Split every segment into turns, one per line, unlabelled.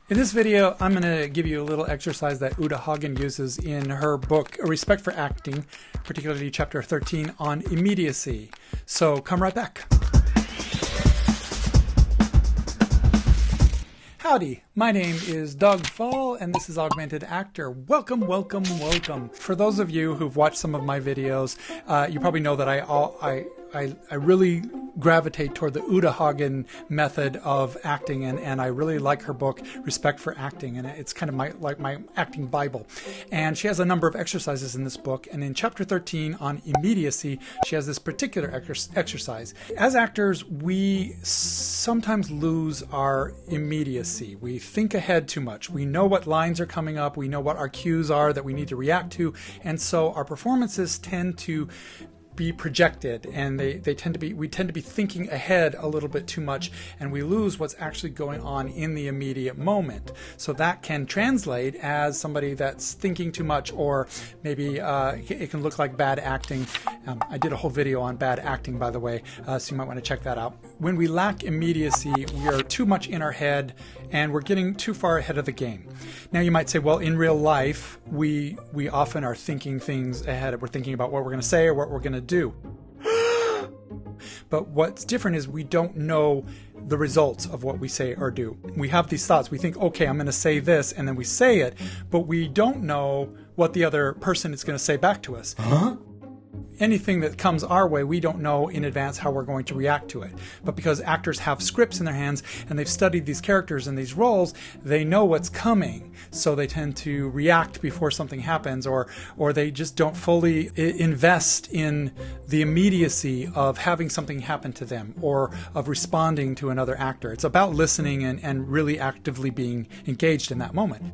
In this video, I'm going to give you a little exercise that Uta Hagen uses in her book, A Respect for Acting, particularly chapter 13 on immediacy. So come right back. Howdy, my name is Doug Fahl, and this is Augmented Actor. Welcome, welcome, welcome. For those of you who've watched some of my videos, you probably know that I really gravitate toward the Uta Hagen method of acting, and I really like her book, Respect for Acting, and it's kind of my acting Bible. And she has a number of exercises in this book, and in chapter 13 on immediacy, she has this particular exercise. As actors, we sometimes lose our immediacy. We think ahead too much. We know what lines are coming up. We know what our cues are that we need to react to, and so our performances tend to be projected, and we tend to be thinking ahead a little bit too much, and we lose what's actually going on in the immediate moment. So that can translate as somebody that's thinking too much, or maybe it can look like bad acting. I did a whole video on bad acting, by the way, so you might want to check that out. When we lack immediacy, we are too much in our head, and we're getting too far ahead of the game. Now you might say, well, in real life, we often are thinking things ahead. We're thinking about what we're going to say or what we're going to do. But what's different is we don't know the results of what we say or do. We have these thoughts. We think, okay, I'm going to say this, and then we say it, but we don't know what the other person is going to say back to us. Huh? Anything that comes our way, we don't know in advance how we're going to react to it. But because actors have scripts in their hands and they've studied these characters and these roles, they know what's coming. So they tend to react before something happens, or they just don't fully invest in the immediacy of having something happen to them or of responding to another actor. It's about listening and really actively being engaged in that moment.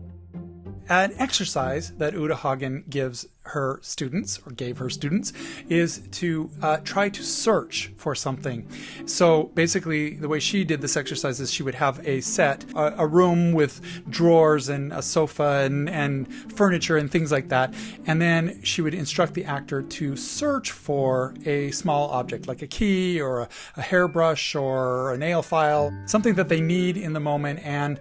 An exercise that Uta Hagen gives her students, or gave her students, is to try to search for something. So basically, the way she did this exercise is she would have a set, a room with drawers and a sofa and furniture and things like that, and then she would instruct the actor to search for a small object, like a key or a hairbrush or a nail file, something that they need in the moment, and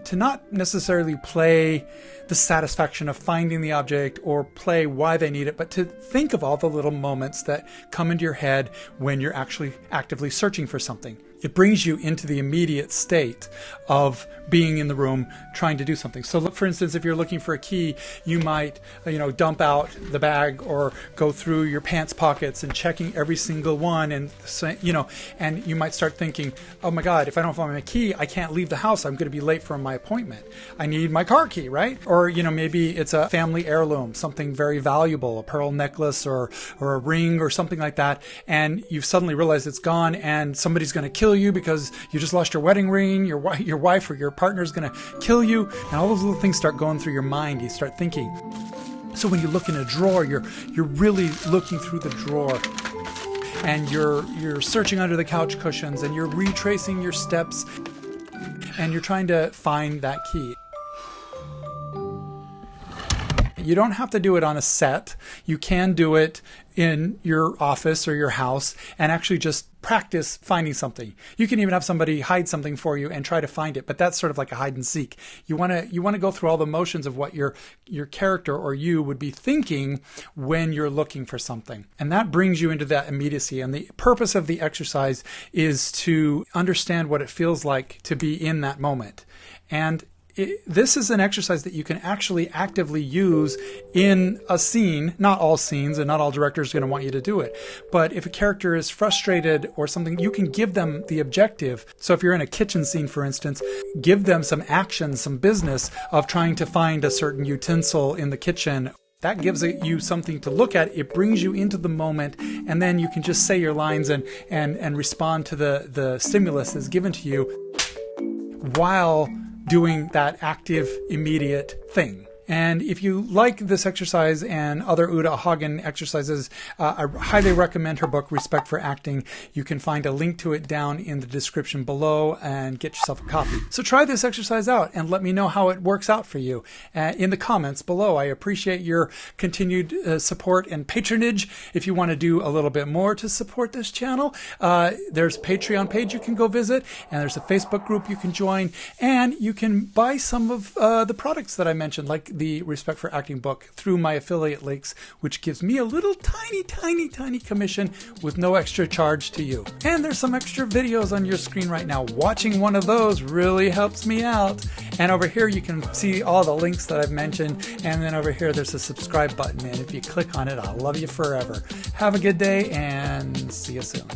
to not necessarily play the satisfaction of finding the object or play why they need it, but to think of all the little moments that come into your head when you're actually actively searching for something. It brings you into the immediate state of being in the room trying to do something. So look, for instance, if you're looking for a key, you might, dump out the bag or go through your pants pockets and checking every single one, and and you might start thinking, oh my God, if I don't find my key, I can't leave the house. I'm going to be late for my appointment. I need my car key, right? Or, maybe it's a family heirloom, something very valuable, a pearl necklace or a ring or something like that. And you've suddenly realized it's gone, and somebody's going to kill you because you just lost your wedding ring, your wife or your partner's going to kill you, and all those little things start going through your mind. You start thinking. So when you look in a drawer, you're really looking through the drawer, and you're searching under the couch cushions, and you're retracing your steps, and you're trying to find that key. You don't have to do it on a set. You can do it in your office or your house and actually just practice finding something. You can even have somebody hide something for you and try to find it, but that's sort of like a hide and seek. You want to go through all the motions of what your character or you would be thinking when you're looking for something. And that brings you into that immediacy. And the purpose of the exercise is to understand what it feels like to be in that moment. And this is an exercise that you can actually actively use in a scene. Not all scenes, and not all directors are going to want you to do it. But if a character is frustrated or something, you can give them the objective. So if you're in a kitchen scene, for instance, give them some action, some business of trying to find a certain utensil in the kitchen. That gives you something to look at. It brings you into the moment, and then you can just say your lines and respond to the stimulus that's given to you while doing that active, immediate thing. And if you like this exercise and other Uta Hagen exercises, I highly recommend her book, Respect for Acting. You can find a link to it down in the description below and get yourself a copy. So try this exercise out and let me know how it works out for you in the comments below. I appreciate your continued support and patronage. If you want to do a little bit more to support this channel, there's a Patreon page you can go visit, and there's a Facebook group you can join, and you can buy some of the products that I mentioned, like the Respect for Acting book, through my affiliate links, which gives me a little tiny commission with no extra charge to you. And there's some extra videos on your screen right now. Watching one of those really helps me out. And over here you can see all the links that I've mentioned, and then over here there's a subscribe button, and if you click on it, I'll love you forever. Have a good day and see you soon.